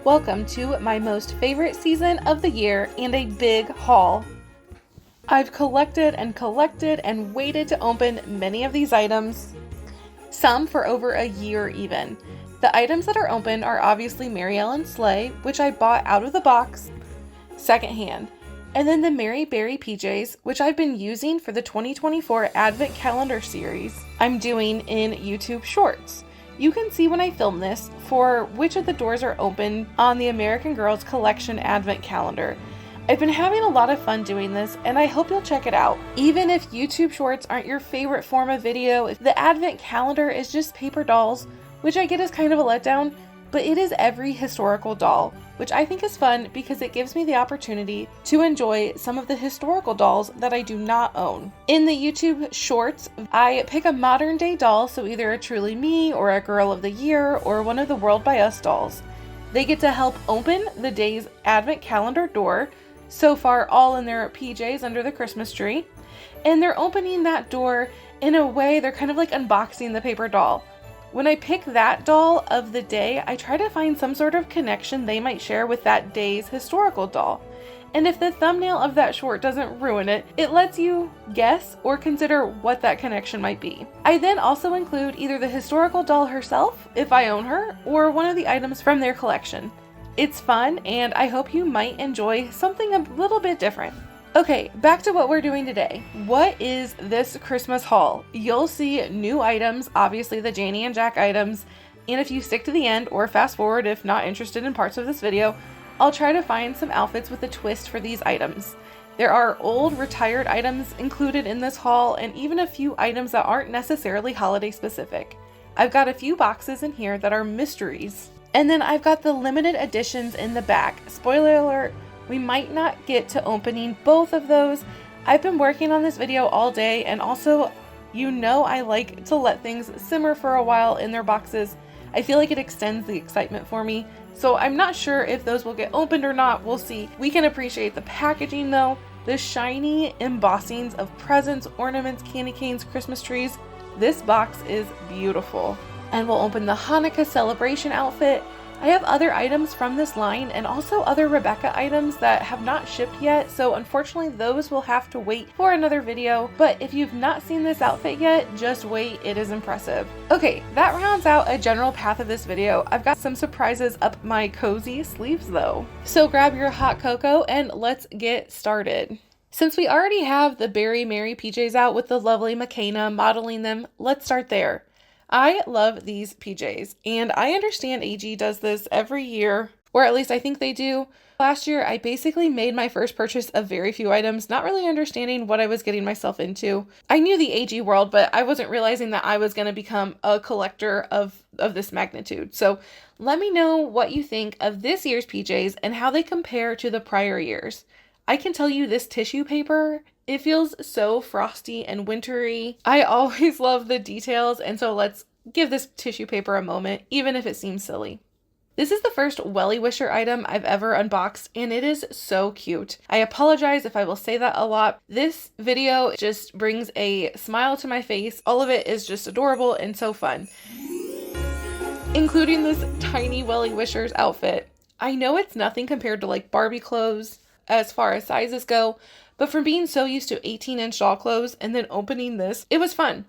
Welcome to my most favorite season of the year and a big haul. I've collected and waited to open many of these items, some for over a year even. The items that are open are obviously Maryllen's sleigh, which I bought out of the box, secondhand, and then the Mary Berry PJs, which I've been using for the 2024 Advent Calendar series I'm doing in YouTube Shorts. You can see when I film this for which of the doors are open on the American Girls Collection Advent Calendar. I've been having a lot of fun doing this, and I hope you'll check it out. Even if YouTube Shorts aren't your favorite form of video, if the Advent Calendar is just paper dolls, which I get is kind of a letdown, but it is every historical doll, which I think is fun because it gives me the opportunity to enjoy some of the historical dolls that I do not own. In the YouTube Shorts, I pick a modern day doll, so either a Truly Me or a Girl of the Year or one of the World by Us dolls. They get to help open the day's Advent Calendar door, so far all in their PJs under the Christmas tree, and they're opening that door in a way they're kind of like unboxing the paper doll. When I pick that doll of the day, I try to find some sort of connection they might share with that day's historical doll. And if the thumbnail of that short doesn't ruin it, it lets you guess or consider what that connection might be. I then also include either the historical doll herself, if I own her, or one of the items from their collection. It's fun, and I hope you might enjoy something a little bit different. Okay, back to what we're doing today. What is this Christmas haul? You'll see new items, obviously the Janie and Jack items, and if you stick to the end or fast forward if not interested in parts of this video, I'll try to find some outfits with a twist for these items. There are old retired items included in this haul, and even a few items that aren't necessarily holiday specific. I've got a few boxes in here that are mysteries. And then I've got the limited editions in the back. Spoiler alert, we might not get to opening both of those. I've been working on this video all day, and also, you know, I like to let things simmer for a while in their boxes. I feel like it extends the excitement for me. So I'm not sure if those will get opened or not. We'll see. We can appreciate the packaging though. The shiny embossings of presents, ornaments, candy canes, Christmas trees. This box is beautiful. And we'll open the Hanukkah celebration outfit. I have other items from this line and also other Rebecca items that have not shipped yet, so unfortunately those will have to wait for another video, but if you've not seen this outfit yet, just wait, it is impressive. Okay, that rounds out a general path of this video. I've got some surprises up my cozy sleeves though. So grab your hot cocoa and let's get started. Since we already have the Berry Mary PJs out with the lovely McKenna modeling them, let's start there. I love these PJs, and I understand AG does this every year, or at least I think they do. Last year, I basically made my first purchase of very few items, not really understanding what I was getting myself into. I knew the AG world, but I wasn't realizing that I was going to become a collector of this magnitude. So let me know what you think of this year's PJs and how they compare to the prior years. I can tell you this tissue paper, it feels so frosty and wintry. I always love the details, and so let's give this tissue paper a moment, even if it seems silly. This is the first Welly Wisher item I've ever unboxed, and it is so cute. I apologize if I will say that a lot. This video just brings a smile to my face. All of it is just adorable and so fun, including this tiny Welly Wishers outfit. I know it's nothing compared to like Barbie clothes as far as sizes go, but from being so used to 18-inch doll clothes and then opening this, it was fun.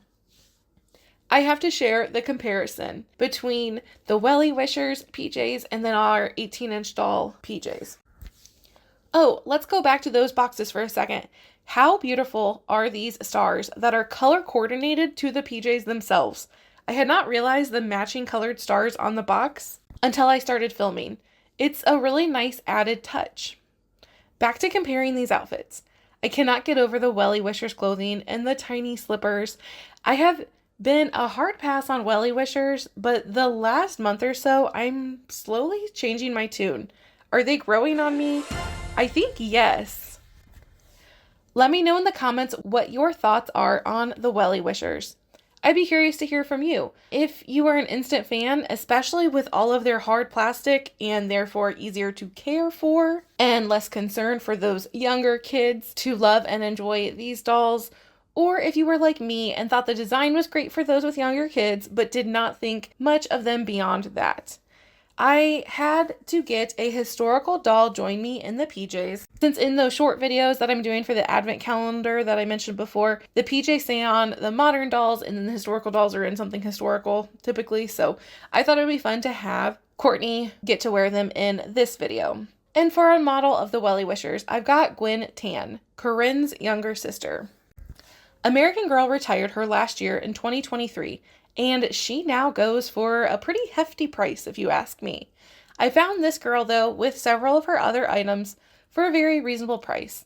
I have to share the comparison between the Welly Wishers PJs and then our 18-inch doll PJs. Oh, let's go back to those boxes for a second. How beautiful are these stars that are color coordinated to the PJs themselves? I had not realized the matching colored stars on the box until I started filming. It's a really nice added touch. Back to comparing these outfits. I cannot get over the Welly Wishers clothing and the tiny slippers. I have been a hard pass on Welly Wishers, but the last month or so, I'm slowly changing my tune. Are they growing on me? I think yes. Let me know in the comments what your thoughts are on the Welly Wishers. I'd be curious to hear from you. If you are an instant fan, especially with all of their hard plastic and therefore easier to care for and less concern for those younger kids to love and enjoy these dolls, or if you were like me and thought the design was great for those with younger kids, but did not think much of them beyond that. I had to get a historical doll join me in the PJs, since in those short videos that I'm doing for the advent calendar that I mentioned before, the PJs say on the modern dolls and then the historical dolls are in something historical typically, so I thought it would be fun to have Courtney get to wear them in this video. And for our model of the Welly Wishers, I've got Gwen Tan, Corinne's younger sister. American Girl retired her last year in 2023, and she now goes for a pretty hefty price if you ask me. I found this girl though with several of her other items for a very reasonable price.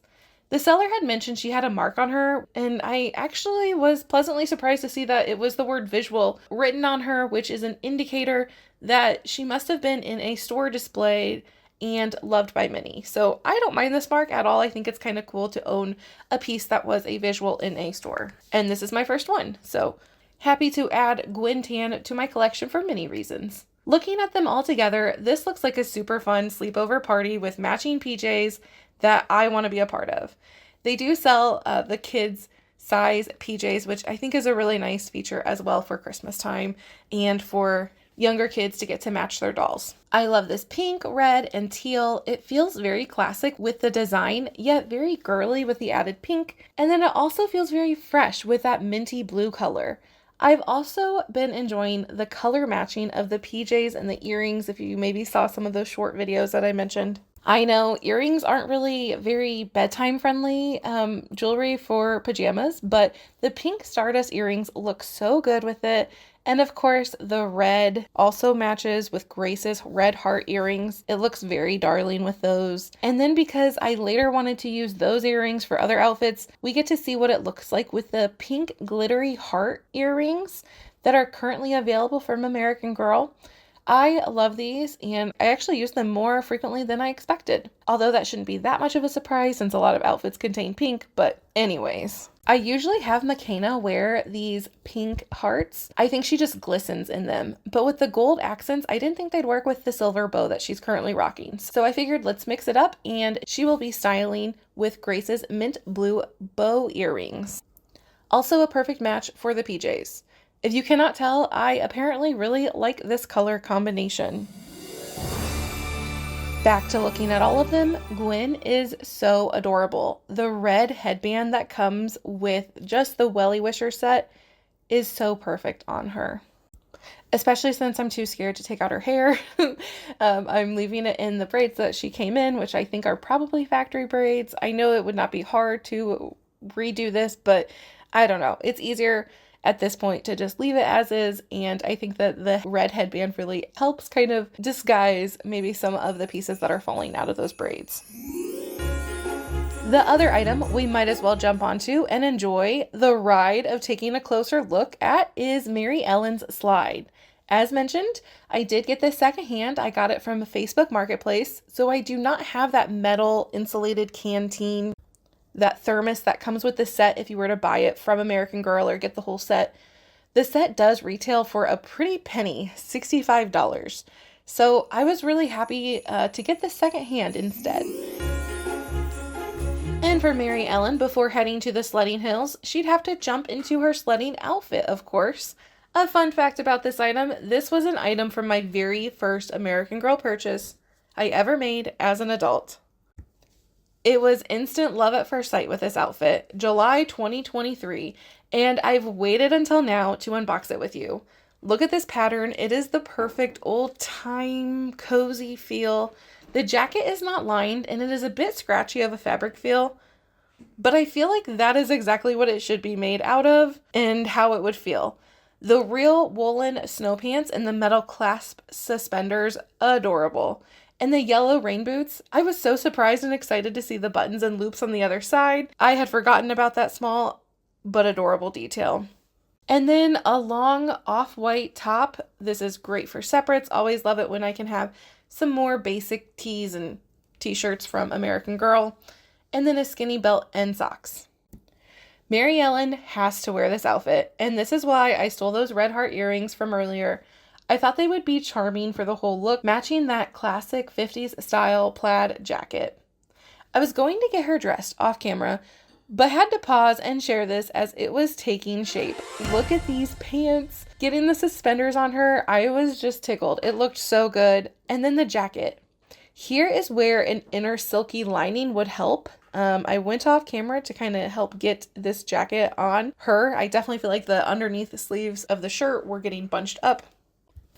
The seller had mentioned she had a mark on her, and I actually was pleasantly surprised to see that it was the word visual written on her, which is an indicator that she must have been in a store display and loved by many. So I don't mind this mark at all. I think it's kind of cool to own a piece that was a visual in a store. And this is my first one, so happy to add Gwen Tan to my collection for many reasons. Looking at them all together, this looks like a super fun sleepover party with matching PJs that I want to be a part of. They do sell the kids size PJs, which I think is a really nice feature as well for Christmas time and for younger kids to get to match their dolls. I love this pink, red, and teal. It feels very classic with the design, yet very girly with the added pink. And then it also feels very fresh with that minty blue color. I've also been enjoying the color matching of the PJs and the earrings, if you maybe saw some of those short videos that I mentioned. I know earrings aren't really very bedtime friendly jewelry for pajamas, but the pink Stardust earrings look so good with it. And of course, the red also matches with Grace's red heart earrings. It looks very darling with those. And then because I later wanted to use those earrings for other outfits, we get to see what it looks like with the pink glittery heart earrings that are currently available from American Girl. I love these, and I actually use them more frequently than I expected. Although that shouldn't be that much of a surprise since a lot of outfits contain pink, but anyways. I usually have McKenna wear these pink hearts. I think she just glistens in them. But with the gold accents, I didn't think they'd work with the silver bow that she's currently rocking. So I figured let's mix it up, and she will be styling with Grace's mint blue bow earrings. Also a perfect match for the PJs. If you cannot tell, I apparently really like this color combination. Back to looking at all of them, Gwen is so adorable. The red headband that comes with just the Welly Wisher set is so perfect on her. Especially since I'm too scared to take out her hair. I'm leaving it in the braids that she came in, which I think are probably factory braids. I know it would not be hard to redo this, but I don't know. It's easier at this point to just leave it as is, and I think that the red headband really helps kind of disguise maybe some of the pieces that are falling out of those braids. The other item we might as well jump onto and enjoy the ride of taking a closer look at is Maryllen's slide. As mentioned, I did get this secondhand. I got it from Facebook Marketplace, so I do not have that metal insulated canteen, that thermos that comes with the set if you were to buy it from American Girl or get the whole set. The set does retail for a pretty penny, $65. So I was really happy to get this secondhand instead. And for Maryellen, before heading to the sledding hills, she'd have to jump into her sledding outfit, of course. A fun fact about this item, this was an item from my very first American Girl purchase I ever made as an adult. It was instant love at first sight with this outfit, July 2023, and I've waited until now to unbox it with you. Look at this pattern. It is the perfect old-time cozy feel. The jacket is not lined, and it is a bit scratchy of a fabric feel, but I feel like that is exactly what it should be made out of and how it would feel. The real woolen snow pants and the metal clasp suspenders, adorable. And the yellow rain boots, I was so surprised and excited to see the buttons and loops on the other side. I had forgotten about that small but adorable detail. And then a long off-white top. This is great for separates. Always love it when I can have some more basic tees and t-shirts from American Girl. And then a skinny belt and socks. Maryellen has to wear this outfit, and this is why I stole those red heart earrings from earlier. I thought they would be charming for the whole look, matching that classic 50s style plaid jacket. I was going to get her dressed off camera, but had to pause and share this as it was taking shape. Look at these pants. Getting the suspenders on her, I was just tickled. It looked so good. And then the jacket. Here is where an inner silky lining would help. I went off camera to kind of help get this jacket on her. I definitely feel like the underneath the sleeves of the shirt were getting bunched up.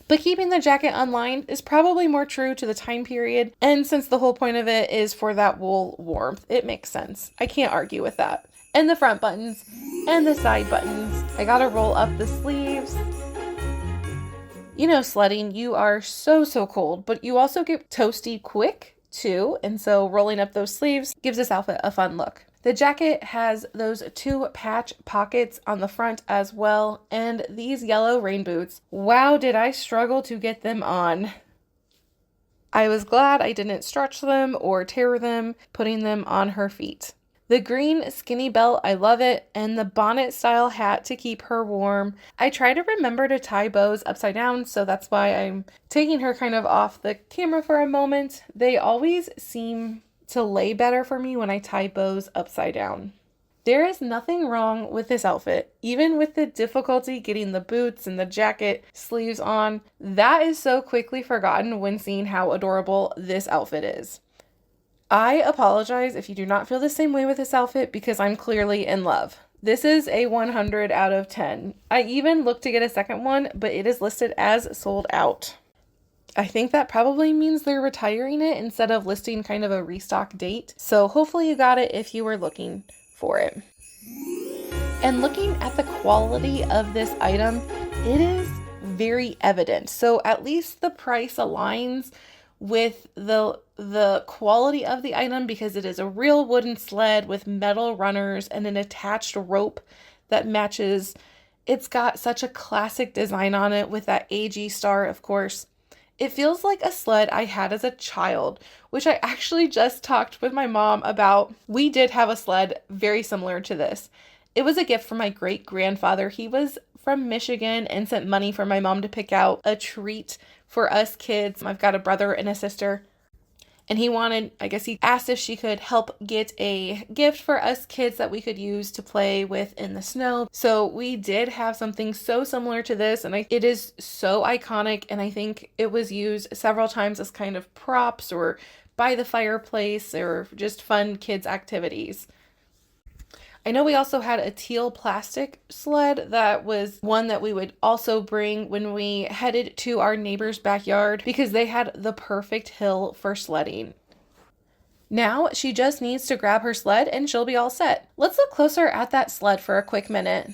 But keeping the jacket unlined is probably more true to the time period, and since the whole point of it is for that wool warmth, it makes sense. I can't argue with that. And the front buttons and the side buttons. I gotta roll up the sleeves. You know, sledding, you are so cold, but you also get toasty quick too, and so rolling up those sleeves gives this outfit a fun look. The jacket has those 2 patch pockets on the front as well, and these yellow rain boots. Wow, did I struggle to get them on. I was glad I didn't stretch them or tear them putting them on her feet. The green skinny belt, I love it, and the bonnet style hat to keep her warm. I try to remember to tie bows upside down, so that's why I'm taking her kind of off the camera for a moment. They always seem to lay better for me when I tie bows upside down. There is nothing wrong with this outfit, even with the difficulty getting the boots and the jacket sleeves on. That is so quickly forgotten when seeing how adorable this outfit is. I apologize if you do not feel the same way with this outfit because I'm clearly in love. This is a 100 out of 10. I even looked to get a second one, but it is listed as sold out. I think that probably means they're retiring it instead of listing kind of a restock date. So hopefully you got it if you were looking for it. And looking at the quality of this item, it is very evident. So at least the price aligns with the quality of the item because it is a real wooden sled with metal runners and an attached rope that matches. It's got such a classic design on it with that AG star, of course. It feels like a sled I had as a child, which I actually just talked with my mom about. We did have a sled very similar to this. It was a gift from my great-grandfather. He was from Michigan and sent money for my mom to pick out a treat for us kids. I've got a brother and a sister. And he asked if she could help get a gift for us kids that we could use to play with in the snow. So we did have something so similar to this, and it is so iconic, and I think it was used several times as kind of props or by the fireplace or just fun kids activities. I know we also had a teal plastic sled that was one that we would also bring when we headed to our neighbor's backyard because they had the perfect hill for sledding. Now she just needs to grab her sled and she'll be all set. Let's look closer at that sled for a quick minute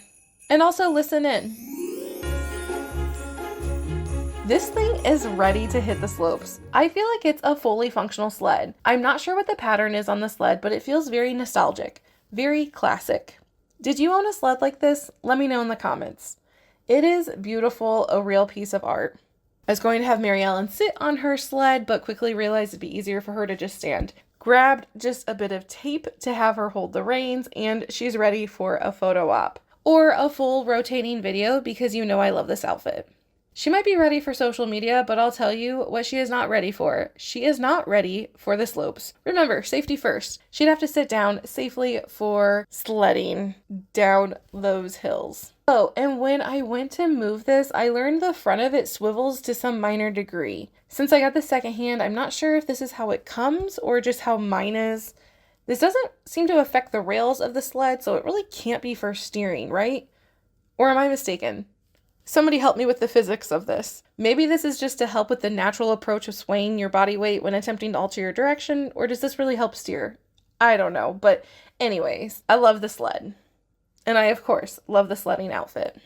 and also listen in. This thing is ready to hit the slopes. I feel like it's a fully functional sled. I'm not sure what the pattern is on the sled, but it feels very nostalgic. Very classic. Did you own a sled like this? Let me know in the comments. It is beautiful, a real piece of art. I was going to have Maryellen sit on her sled, but quickly realized it'd be easier for her to just stand. Grabbed just a bit of tape to have her hold the reins, and she's ready for a photo op. Or a full rotating video because you know I love this outfit. She might be ready for social media, but I'll tell you what she is not ready for. She is not ready for the slopes. Remember, safety first. She'd have to sit down safely for sledding down those hills. Oh, and when I went to move this, I learned the front of it swivels to some minor degree. Since I got the secondhand, I'm not sure if this is how it comes or just how mine is. This doesn't seem to affect the rails of the sled, so it really can't be for steering, right? Or am I mistaken? Somebody help me with the physics of this. Maybe this is just to help with the natural approach of swaying your body weight when attempting to alter your direction, or does this really help steer? I don't know, but anyways, I love the sled. And I, of course, love the sledding outfit.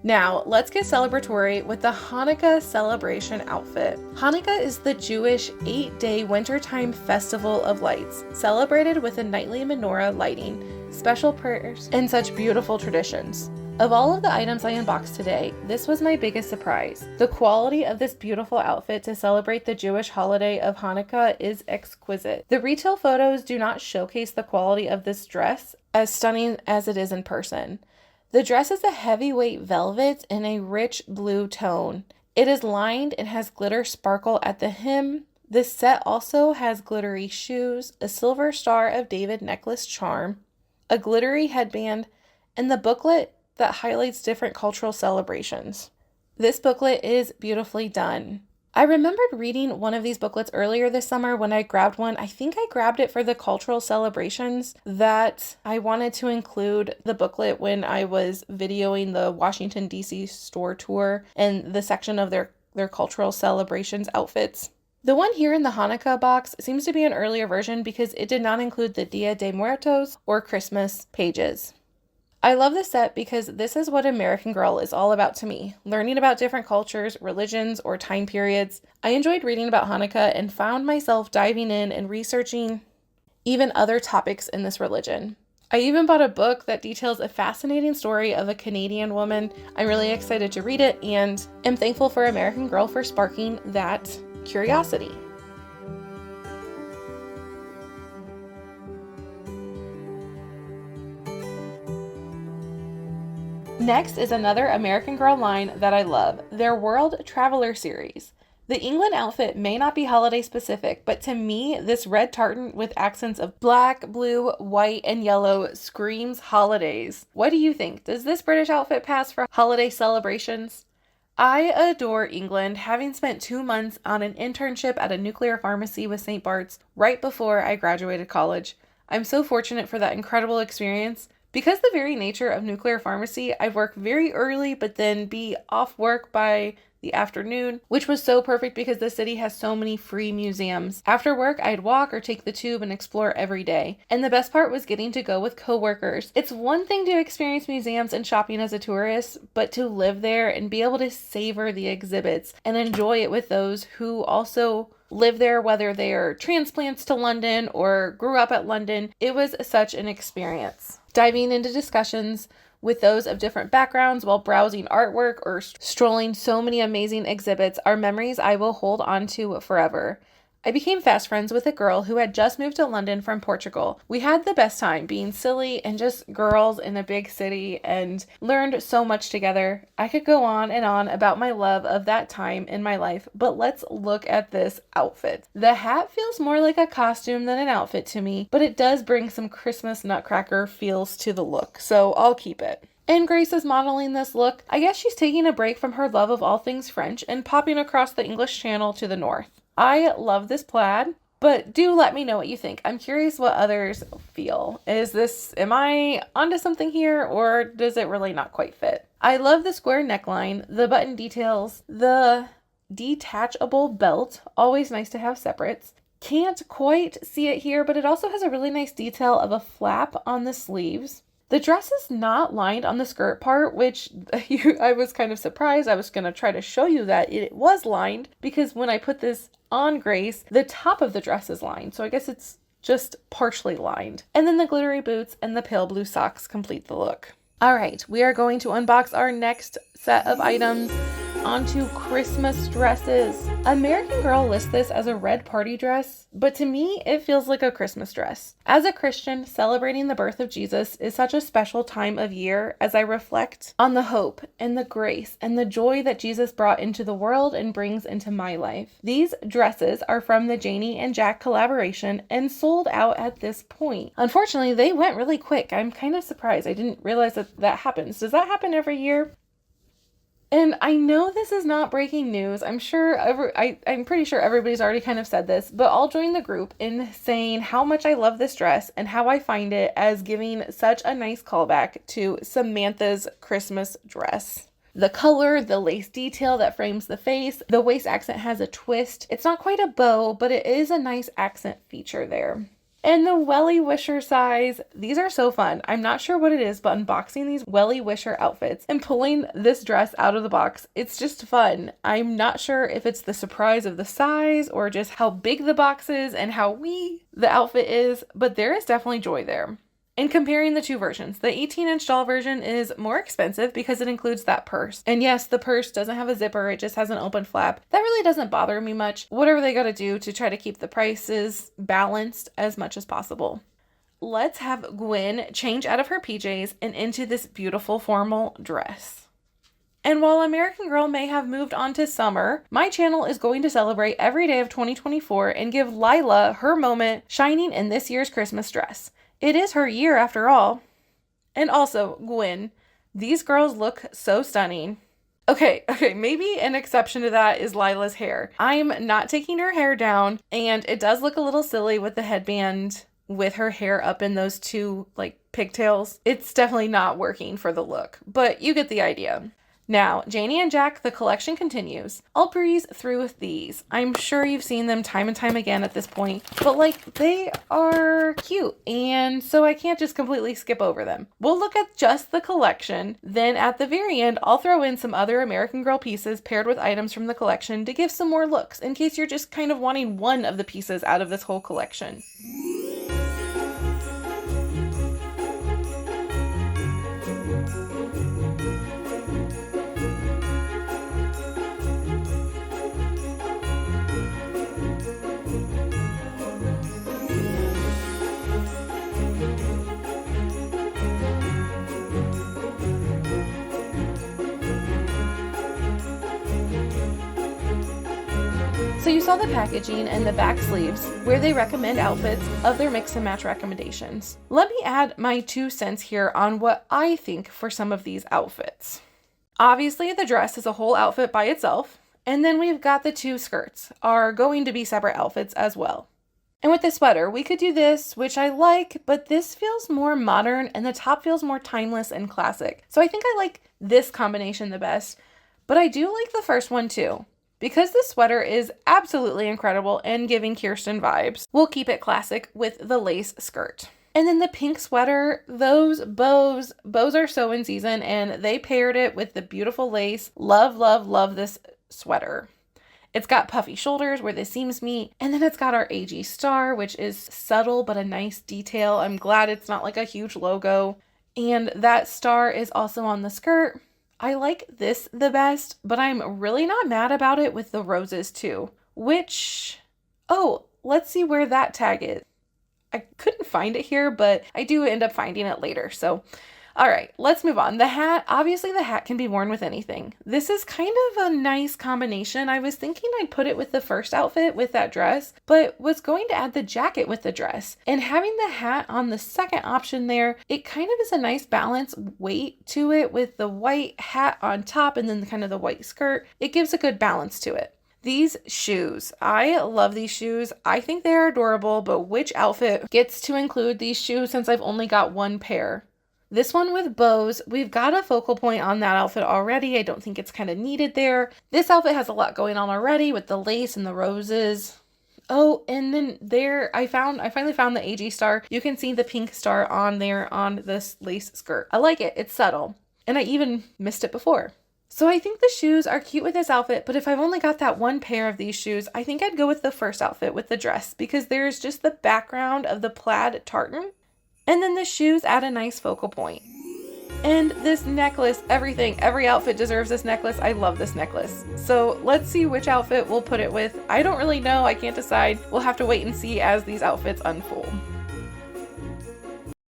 Now, let's get celebratory with the Hanukkah celebration outfit. Hanukkah is the Jewish 8-day wintertime festival of lights, celebrated with a nightly menorah lighting, special prayers, and such beautiful traditions. Of all of the items I unboxed today, this was my biggest surprise. The quality of this beautiful outfit to celebrate the Jewish holiday of Hanukkah is exquisite. The retail photos do not showcase the quality of this dress as stunning as it is in person. The dress is a heavyweight velvet in a rich blue tone. It is lined and has glitter sparkle at the hem. This set also has glittery shoes, a silver Star of David necklace charm, a glittery headband, and the booklet that highlights different cultural celebrations. This booklet is beautifully done. I remembered reading one of these booklets earlier this summer when I grabbed one. I think I grabbed it for the cultural celebrations that I wanted to include the booklet when I was videoing the Washington, D.C. store tour and the section of their cultural celebrations outfits. The one here in the Hanukkah box seems to be an earlier version because it did not include the Dia de Muertos or Christmas pages. I love this set because this is what American Girl is all about to me, learning about different cultures, religions, or time periods. I enjoyed reading about Hanukkah and found myself diving in and researching even other topics in this religion. I even bought a book that details a fascinating story of a Canadian woman. I'm really excited to read it and am thankful for American Girl for sparking that curiosity. Next is another American Girl line that I love, their World Traveler series. The England outfit may not be holiday specific, but to me, this red tartan with accents of black, blue, white, and yellow screams holidays. What do you think? Does this British outfit pass for holiday celebrations? I adore England, having spent 2 months on an internship at a nuclear pharmacy with St. Bart's right before I graduated college. I'm so fortunate for that incredible experience. Because the very nature of nuclear pharmacy, I'd work very early but then be off work by the afternoon, which was so perfect because the city has so many free museums. After work, I'd walk or take the tube and explore every day. And the best part was getting to go with coworkers. It's one thing to experience museums and shopping as a tourist, but to live there and be able to savor the exhibits and enjoy it with those who also live there, whether they are transplants to London or grew up at London. It was such an experience. Diving into discussions with those of different backgrounds while browsing artwork or strolling so many amazing exhibits are memories I will hold on to forever. I became fast friends with a girl who had just moved to London from Portugal. We had the best time being silly and just girls in a big city and learned so much together. I could go on and on about my love of that time in my life, but let's look at this outfit. The hat feels more like a costume than an outfit to me, but it does bring some Christmas nutcracker feels to the look, so I'll keep it. And Grace is modeling this look. I guess she's taking a break from her love of all things French and popping across the English Channel to the north. I love this plaid, but do let me know what you think. I'm curious what others feel. Am I onto something here, or does it really not quite fit? I love the square neckline, the button details, the detachable belt, always nice to have separates. Can't quite see it here, but it also has a really nice detail of a flap on the sleeves. The dress is not lined on the skirt part, which I was kind of surprised. I was going to try to show you that it was lined because when I put this on Grace, the top of the dress is lined. So I guess it's just partially lined. And then the glittery boots and the pale blue socks complete the look. All right, we are going to unbox our next set of items. Onto Christmas dresses. American Girl lists this as a red party dress, but to me, it feels like a Christmas dress. As a Christian, celebrating the birth of Jesus is such a special time of year as I reflect on the hope and the grace and the joy that Jesus brought into the world and brings into my life. These dresses are from the Janie and Jack collaboration and sold out at this point. Unfortunately, they went really quick. I'm kind of surprised. I didn't realize that happens. Does that happen every year? And I know this is not breaking news. I'm pretty sure everybody's already kind of said this, but I'll join the group in saying how much I love this dress and how I find it as giving such a nice callback to Samantha's Christmas dress. The color, the lace detail that frames the face, the waist accent has a twist. It's not quite a bow, but it is a nice accent feature there. And the welly wisher size, these are so fun. I'm not sure what it is, but unboxing these welly wisher outfits and pulling this dress out of the box, it's just fun. I'm not sure if it's the surprise of the size or just how big the box is and how wee the outfit is, but there is definitely joy there. In comparing the two versions, the 18-inch doll version is more expensive because it includes that purse. And yes, the purse doesn't have a zipper, it just has an open flap. That really doesn't bother me much. Whatever they gotta do to try to keep the prices balanced as much as possible. Let's have Gwen change out of her PJs and into this beautiful formal dress. And while American Girl may have moved on to summer, my channel is going to celebrate every day of 2024 and give Lila her moment shining in this year's Christmas dress. It is her year after all. And also, Gwen, these girls look so stunning. Okay, maybe an exception to that is Lila's hair. I'm not taking her hair down, and it does look a little silly with the headband with her hair up in those two, like, pigtails. It's definitely not working for the look, but you get the idea. Now, Janie and Jack, the collection continues. I'll breeze through with these. I'm sure you've seen them time and time again at this point, but like, they are cute, and so I can't just completely skip over them. We'll look at just the collection, then at the very end, I'll throw in some other American Girl pieces paired with items from the collection to give some more looks, in case you're just kind of wanting one of the pieces out of this whole collection. So you saw the packaging and the back sleeves where they recommend outfits of their mix and match recommendations. Let me add my 2 cents here on what I think for some of these outfits. Obviously, the dress is a whole outfit by itself, and then we've got the 2 skirts are going to be separate outfits as well. And with the sweater, we could do this, which I like, but this feels more modern and the top feels more timeless and classic. So I think I like this combination the best, but I do like the first one too. Because this sweater is absolutely incredible and giving Kirsten vibes, we'll keep it classic with the lace skirt. And then the pink sweater, those bows are so in season, and they paired it with the beautiful lace. Love, love, love this sweater. It's got puffy shoulders where the seams meet, and then it's got our AG star, which is subtle but a nice detail. I'm glad it's not like a huge logo. And that star is also on the skirt. I like this the best, but I'm really not mad about it with the roses too, which, oh, let's see where that tag is. I couldn't find it here, but I do end up finding it later. So, all right, let's move on. The hat, obviously the hat can be worn with anything. This is kind of a nice combination. I was thinking I'd put it with the first outfit with that dress, but was going to add the jacket with the dress. And having the hat on the second option there, it kind of is a nice balance weight to it with the white hat on top and then kind of the white skirt. It gives a good balance to it. These shoes, I love these shoes. I think they are adorable, but which outfit gets to include these shoes since I've only got one pair? This one with bows, we've got a focal point on that outfit already. I don't think it's kind of needed there. This outfit has a lot going on already with the lace and the roses. Oh, and then there, I finally found the AG star. You can see the pink star on there on this lace skirt. I like it. It's subtle. And I even missed it before. So I think the shoes are cute with this outfit, but if I've only got that one pair of these shoes, I think I'd go with the first outfit with the dress because there's just the background of the plaid tartan. And then the shoes add a nice focal point. And this necklace, every outfit deserves this necklace. I love this necklace. So let's see which outfit we'll put it with. I don't really know. I can't decide. We'll have to wait and see as these outfits unfold.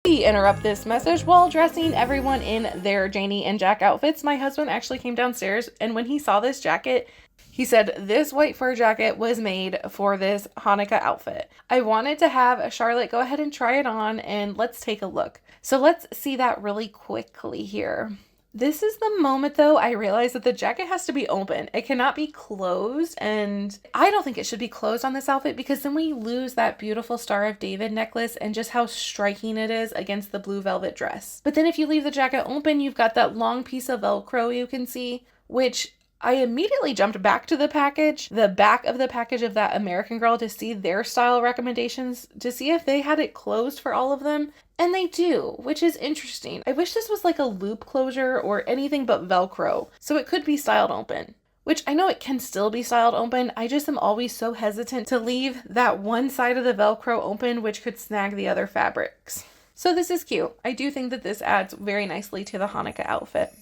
We interrupt this message while dressing everyone in their Janie and Jack outfits. My husband actually came downstairs, and when he saw this jacket, he said this white fur jacket was made for this Hanukkah outfit. I wanted to have Charlotte go ahead and try it on, and let's take a look. So let's see that really quickly here. This is the moment, though, I realized that the jacket has to be open. It cannot be closed, and I don't think it should be closed on this outfit because then we lose that beautiful Star of David necklace and just how striking it is against the blue velvet dress. But then if you leave the jacket open, you've got that long piece of Velcro you can see, which I immediately jumped back to the package, the back of the package of that American Girl, to see their style recommendations, to see if they had it closed for all of them. And they do, which is interesting. I wish this was like a loop closure or anything but Velcro, so it could be styled open. Which I know it can still be styled open, I just am always so hesitant to leave that one side of the Velcro open, which could snag the other fabrics. So this is cute. I do think that this adds very nicely to the Hanukkah outfit.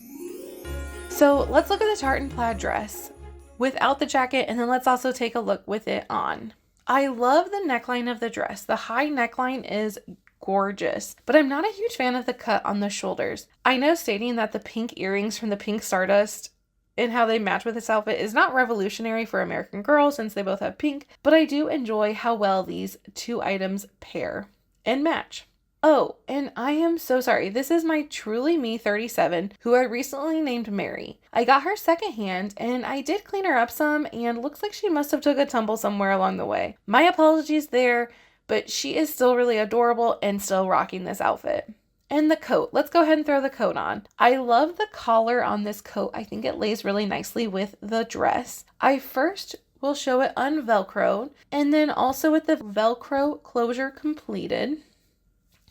So let's look at the tartan plaid dress without the jacket, and then let's also take a look with it on. I love the neckline of the dress. The high neckline is gorgeous, but I'm not a huge fan of the cut on the shoulders. I know stating that the pink earrings from the pink Stardust and how they match with this outfit is not revolutionary for American Girl since they both have pink, but I do enjoy how well these two items pair and match. Oh, and I am so sorry. This is my Truly Me 37, who I recently named Mary. I got her secondhand, and I did clean her up some, and looks like she must have took a tumble somewhere along the way. My apologies there, but she is still really adorable and still rocking this outfit. And the coat. Let's go ahead and throw the coat on. I love the collar on this coat. I think it lays really nicely with the dress. I first will show it unvelcroed, and then also with the Velcro closure completed.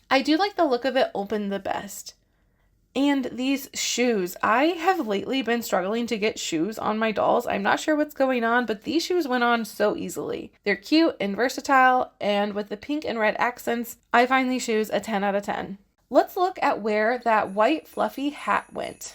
I do like the look of it open the best. And these shoes. I have lately been struggling to get shoes on my dolls. I'm not sure what's going on, but these shoes went on so easily. They're cute and versatile, and with the pink and red accents, I find these shoes a 10 out of 10. Let's look at where that white fluffy hat went.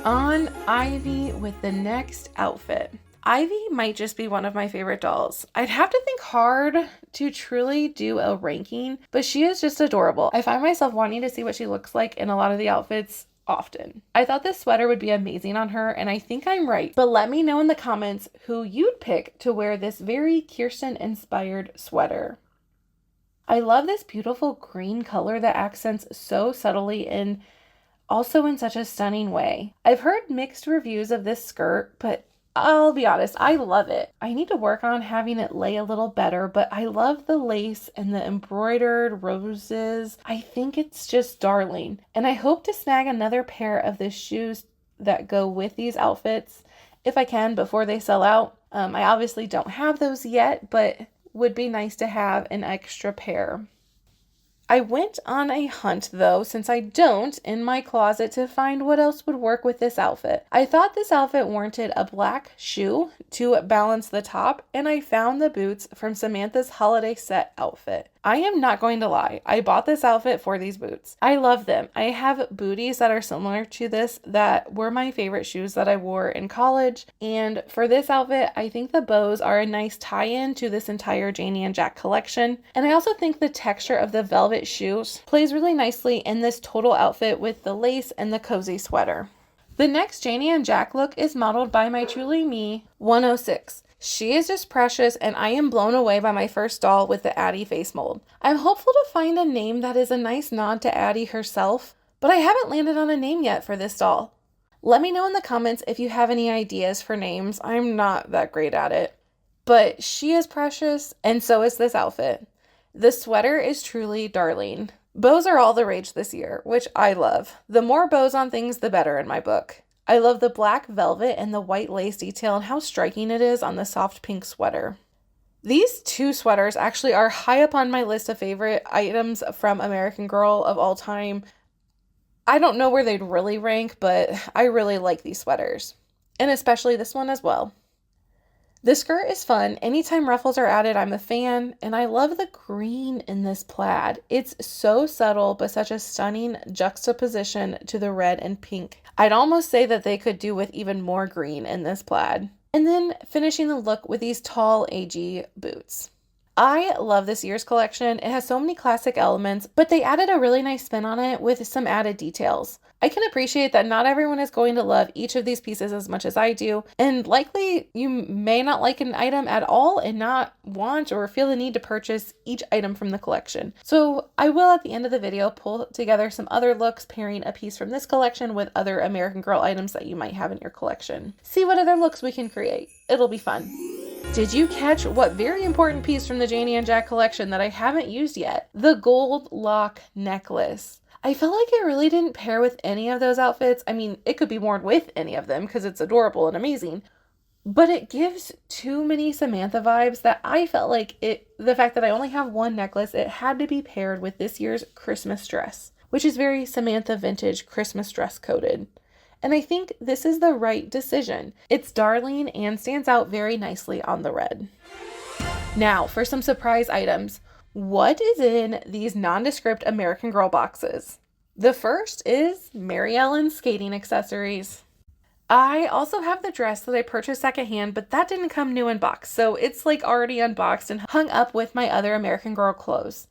On Ivy with the next outfit. Ivy might just be one of my favorite dolls. I'd have to think hard to truly do a ranking, but she is just adorable. I find myself wanting to see what she looks like in a lot of the outfits often. I thought this sweater would be amazing on her, and I think I'm right. But let me know in the comments who you'd pick to wear this very Kirsten-inspired sweater. I love this beautiful green color that accents so subtly and also in such a stunning way. I've heard mixed reviews of this skirt, but I'll be honest, I love it. I need to work on having it lay a little better, but I love the lace and the embroidered roses. I think it's just darling. And I hope to snag another pair of the shoes that go with these outfits if I can before they sell out. I obviously don't have those yet, but would be nice to have an extra pair. I went on a hunt though, since I don't, in my closet to find what else would work with this outfit. I thought this outfit warranted a black shoe to balance the top, and I found the boots from Samantha's holiday set outfit. I am not going to lie, I bought this outfit for these boots. I love them. I have booties that are similar to this that were my favorite shoes that I wore in college, and for this outfit, I think the bows are a nice tie-in to this entire Janie and Jack collection, and I also think the texture of the velvet shoes plays really nicely in this total outfit with the lace and the cozy sweater. The next Janie and Jack look is modeled by my Truly Me 106. She is just precious, and I am blown away by my first doll with the Addie face mold. I'm hopeful to find a name that is a nice nod to Addie herself, but I haven't landed on a name yet for this doll. Let me know in the comments if you have any ideas for names. I'm not that great at it. But she is precious, and so is this outfit. The sweater is truly darling. Bows are all the rage this year, which I love. The more bows on things, the better in my book. I love the black velvet and the white lace detail and how striking it is on the soft pink sweater. These two sweaters actually are high up on my list of favorite items from American Girl of all time. I don't know where they'd really rank, but I really like these sweaters. And especially this one as well. The skirt is fun. Anytime ruffles are added, I'm a fan, and I love the green in this plaid. It's so subtle, but such a stunning juxtaposition to the red and pink. I'd almost say that they could do with even more green in this plaid. And then finishing the look with these tall AG boots. I love this year's collection. It has so many classic elements, but they added a really nice spin on it with some added details. I can appreciate that not everyone is going to love each of these pieces as much as I do, and likely you may not like an item at all and not want or feel the need to purchase each item from the collection. So I will at the end of the video pull together some other looks pairing a piece from this collection with other American Girl items that you might have in your collection. See what other looks we can create. It'll be fun. Did you catch what very important piece from the Janie and Jack collection that I haven't used yet? The gold lock necklace. I felt like it really didn't pair with any of those outfits. I mean, it could be worn with any of them because it's adorable and amazing, but it gives too many Samantha vibes that I felt like the fact that I only have one necklace, it had to be paired with this year's Christmas dress, which is very Samantha vintage Christmas dress coded. And I think this is the right decision. It's darling and stands out very nicely on the red. Now for some surprise items. What is in these nondescript American Girl boxes? The first is Maryellen skating accessories. I also have the dress that I purchased secondhand, but that didn't come new in box, so it's like already unboxed and hung up with my other American Girl clothes.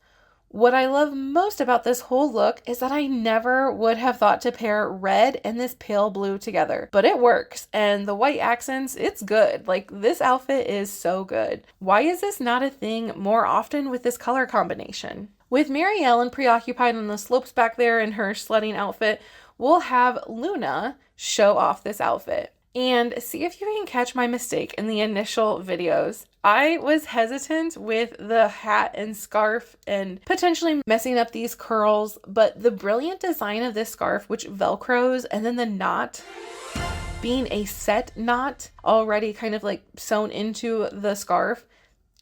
What I love most about this whole look is that I never would have thought to pair red and this pale blue together, but it works, and the white accents, it's good. Like, this outfit is so good. Why is this not a thing more often with this color combination? With Maryellen preoccupied on the slopes back there in her sledding outfit, we'll have Luna show off this outfit. And see if you can catch my mistake in the initial videos. I was hesitant with the hat and scarf and potentially messing up these curls, but the brilliant design of this scarf, which velcros, and then the knot being a set knot already kind of like sewn into the scarf.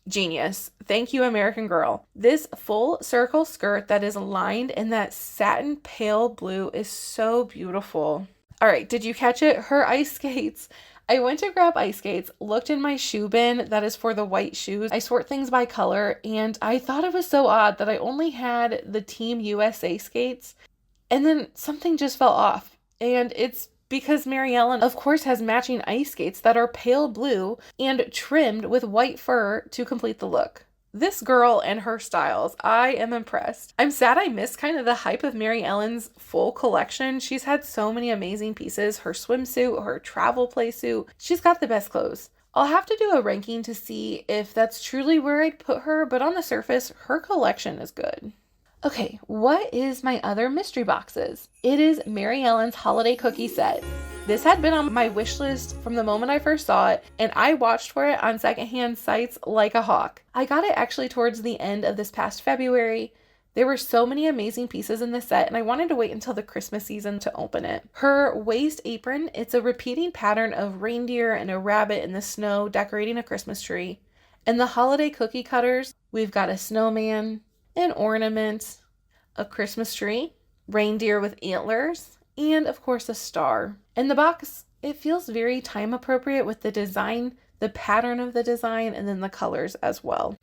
Genius. Thank you, American Girl. This full circle skirt that is lined in that satin pale blue is so beautiful. All right, did you catch it? Her ice skates. I went to grab ice skates, looked in my shoe bin that is for the white shoes. I sort things by color, and I thought it was so odd that I only had the Team USA skates, and then something just fell off. And it's because Maryellen, of course, has matching ice skates that are pale blue and trimmed with white fur to complete the look. This girl and her styles, I am impressed. I'm sad I missed kind of the hype of Maryellen's full collection. She's had so many amazing pieces. Her swimsuit, her travel play suit. She's got the best clothes. I'll have to do a ranking to see if that's truly where I'd put her, but on the surface, her collection is good. Okay, what is my other mystery boxes? It is Maryellen's holiday cookie set. This had been on my wish list from the moment I first saw it, and I watched for it on secondhand sites like a hawk. I got it actually towards the end of this past February. There were so many amazing pieces in the set, and I wanted to wait until the Christmas season to open it. Her waist apron, it's a repeating pattern of reindeer and a rabbit in the snow decorating a Christmas tree. And the holiday cookie cutters, we've got a snowman, an ornament, a Christmas tree, reindeer with antlers, and of course a star. And the box, it feels very time appropriate with the design, the pattern of the design, and then the colors as well.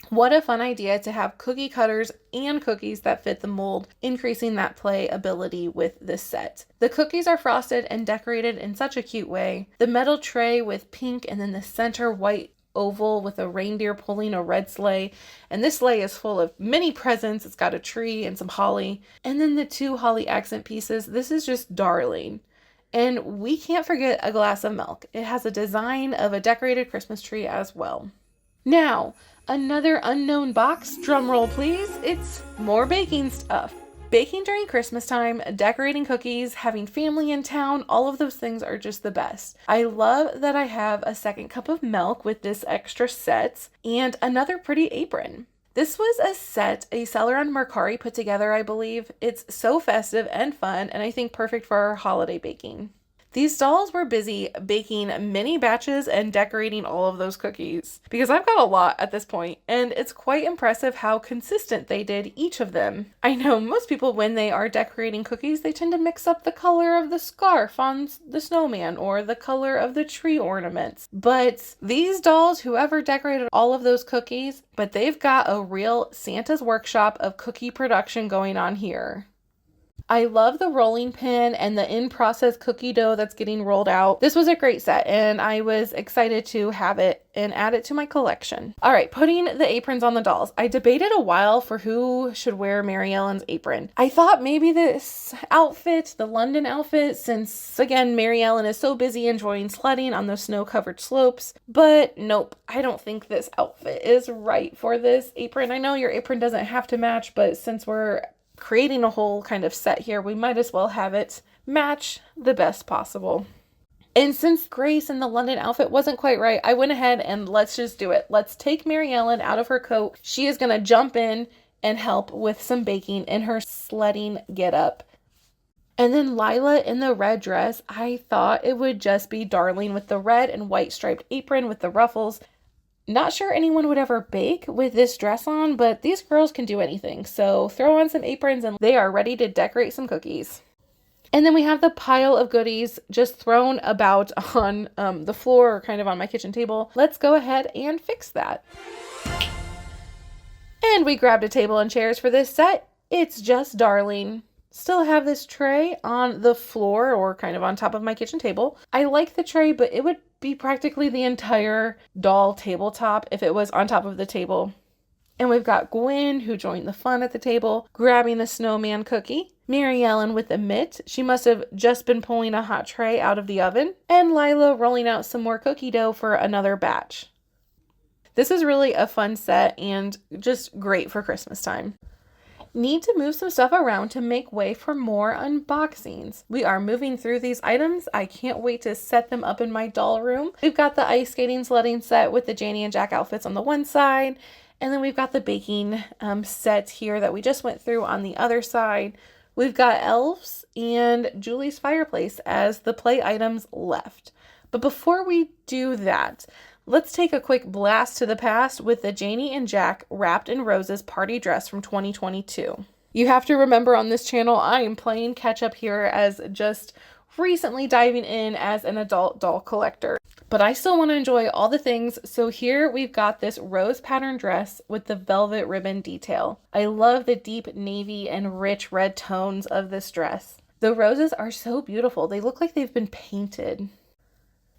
What a fun idea to have cookie cutters and cookies that fit the mold, increasing that playability with this set. The cookies are frosted and decorated in such a cute way. The metal tray with pink and then the center white oval with a reindeer pulling a red sleigh, and this sleigh is full of many presents. It's got a tree and some holly, and then the 2 holly accent pieces. This is just darling. And we can't forget a glass of milk. It has a design of a decorated Christmas tree as well. Now, another unknown box, drum roll please. It's more baking stuff. Baking during Christmas time, decorating cookies, having family in town, all of those things are just the best. I love that I have a second cup of milk with this extra set and another pretty apron. This was a set a seller on Mercari put together, I believe. It's so festive and fun, and I think perfect for our holiday baking. These dolls were busy baking many batches and decorating all of those cookies because I've got a lot at this point, and it's quite impressive how consistent they did each of them. I know most people, when they are decorating cookies, they tend to mix up the color of the scarf on the snowman or the color of the tree ornaments. But these dolls, whoever decorated all of those cookies, but they've got a real Santa's workshop of cookie production going on here. I love the rolling pin and the in-process cookie dough that's getting rolled out. This was a great set, and I was excited to have it and add it to my collection. All right, putting the aprons on the dolls. I debated a while for who should wear Maryellen's apron. I thought maybe this outfit, the London outfit, since again, Maryellen is so busy enjoying sledding on those snow-covered slopes. But nope, I don't think this outfit is right for this apron. I know your apron doesn't have to match, but since we're creating a whole kind of set here, we might as well have it match the best possible. And since Grace in the London outfit wasn't quite right, I went ahead and let's just do it. Let's take Maryellen out of her coat. She is going to jump in and help with some baking in her sledding getup. And then Lila in the red dress, I thought it would just be darling with the red and white striped apron with the ruffles. Not sure anyone would ever bake with this dress on, but these girls can do anything. So throw on some aprons and they are ready to decorate some cookies. And then we have the pile of goodies just thrown about on the floor or kind of on my kitchen table. Let's go ahead and fix that. And we grabbed a table and chairs for this set. It's just darling. Still have this tray on the floor or kind of on top of my kitchen table. I like the tray, but it would be practically the entire doll tabletop if it was on top of the table. And we've got Gwen, who joined the fun at the table, grabbing a snowman cookie. Maryellen with a mitt. She must have just been pulling a hot tray out of the oven. And Lila rolling out some more cookie dough for another batch. This is really a fun set and just great for Christmas time. Need to move some stuff around to make way for more unboxings. We are moving through these items. I can't wait to set them up in my doll room. We've got the ice skating sledding set with the Janie and Jack outfits on the one side, and then we've got the baking set here that we just went through on the other side. We've got elves and Julie's fireplace as the play items left. But before we do that, let's take a quick blast to the past with the Janie and Jack Wrapped in Roses party dress from 2022. You have to remember, on this channel, I am playing catch up here as just recently diving in as an adult doll collector. But I still want to enjoy all the things, so here we've got this rose pattern dress with the velvet ribbon detail. I love the deep navy and rich red tones of this dress. The roses are so beautiful. They look like they've been painted.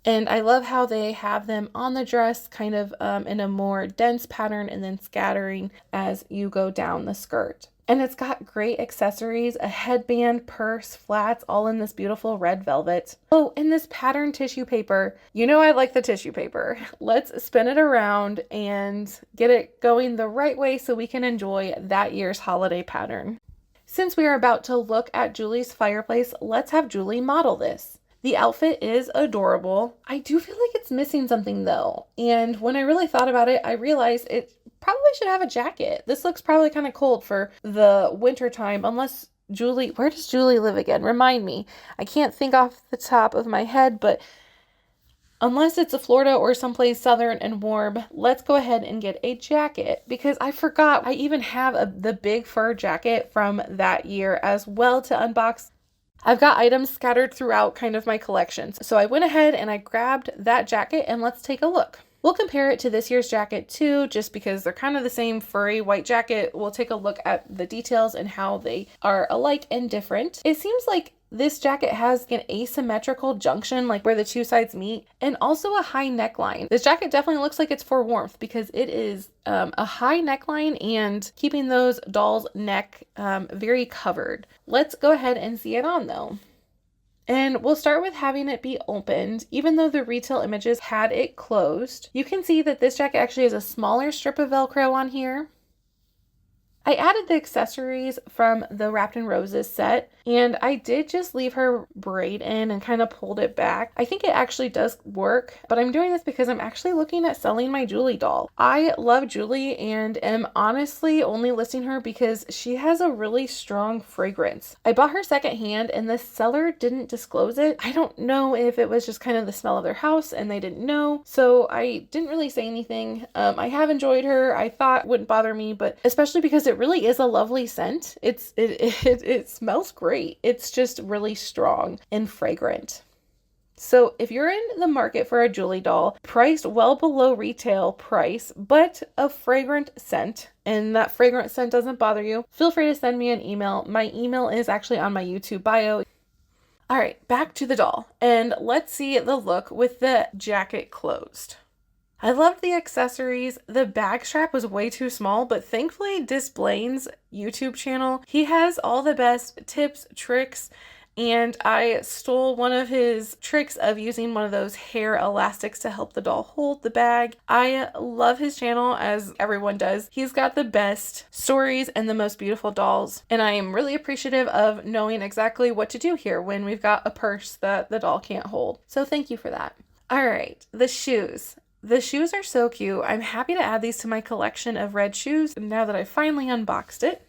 And I love how they have them on the dress kind of in a more dense pattern and then scattering as you go down the skirt. And it's got great accessories, a headband, purse, flats, all in this beautiful red velvet. Oh, and this pattern tissue paper. You know I like the tissue paper. Let's spin it around and get it going the right way so we can enjoy that year's holiday pattern. Since we are about to look at Julie's fireplace, let's have Julie model this. The outfit is adorable. I do feel like it's missing something though. And when I really thought about it, I realized it probably should have a jacket. This looks probably kind of cold for the winter time, unless Julie, where does Julie live again? Remind me. I can't think off the top of my head, but unless it's a Florida or someplace southern and warm, let's go ahead and get a jacket, because I forgot I even have the big fur jacket from that year as well to unbox. I've got items scattered throughout kind of my collections. So I went ahead and I grabbed that jacket, and let's take a look. We'll compare it to this year's jacket too, just because they're kind of the same furry white jacket. We'll take a look at the details and how they are alike and different. It seems like this jacket has an asymmetrical junction, like where the two sides meet, and also a high neckline. This jacket definitely looks like it's for warmth because it is a high neckline and keeping those dolls' neck very covered. Let's go ahead and see it on though. And we'll start with having it be opened. Even though the retail images had it closed, you can see that this jacket actually has a smaller strip of Velcro on here. I added the accessories from the Wrapped in Roses set, and I did just leave her braid in and kind of pulled it back. I think it actually does work, but I'm doing this because I'm actually looking at selling my Julie doll. I love Julie and am honestly only listing her because she has a really strong fragrance. I bought her secondhand and the seller didn't disclose it. I don't know if it was just kind of the smell of their house and they didn't know, so I didn't really say anything. I have enjoyed her. I thought it wouldn't bother me, but especially because it really is a lovely scent. It smells great. It's just really strong and fragrant. So if you're in the market for a Julie doll priced well below retail price, but a fragrant scent, and that fragrant scent doesn't bother you, feel free to send me an email. My email is actually on my YouTube bio. All right, back to the doll, and let's see the look with the jacket closed. I loved the accessories. The bag strap was way too small, but thankfully Disblain's YouTube channel, he has all the best tips, tricks, and I stole one of his tricks of using one of those hair elastics to help the doll hold the bag. I love his channel, as everyone does. He's got the best stories and the most beautiful dolls, and I am really appreciative of knowing exactly what to do here when we've got a purse that the doll can't hold. So thank you for that. All right, the shoes. The shoes are so cute. I'm happy to add these to my collection of red shoes now that I finally unboxed it.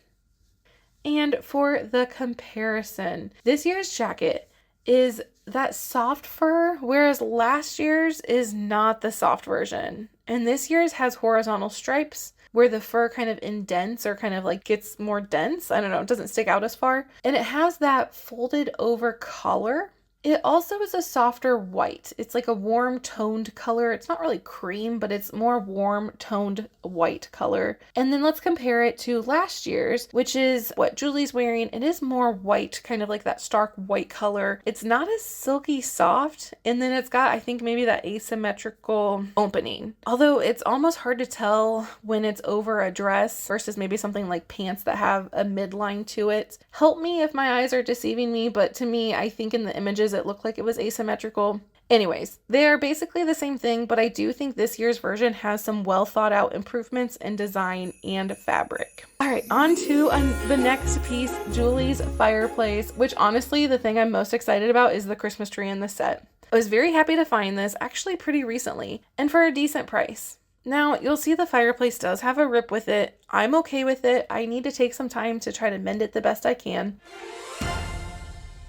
And for the comparison, this year's jacket is that soft fur, whereas last year's is not the soft version. And this year's has horizontal stripes where the fur kind of indents or kind of like gets more dense. I don't know, it doesn't stick out as far. And it has that folded over collar. It also is a softer white. It's like a warm toned color. It's not really cream, but it's more warm toned white color. And then let's compare it to last year's, which is what Julie's wearing. It is more white, kind of like that stark white color. It's not as silky soft. And then it's got, I think, maybe that asymmetrical opening. Although it's almost hard to tell when it's over a dress versus maybe something like pants that have a midline to it. Help me if my eyes are deceiving me, but to me, I think in the images it looked like it was asymmetrical. Anyways, they are basically the same thing, but I do think this year's version has some well thought out improvements in design and fabric. All right, on to the next piece, Julie's fireplace, which honestly, the thing I'm most excited about is the Christmas tree in the set. I was very happy to find this actually pretty recently and for a decent price. Now, you'll see the fireplace does have a rip with it. I'm okay with it. I need to take some time to try to mend it the best I can.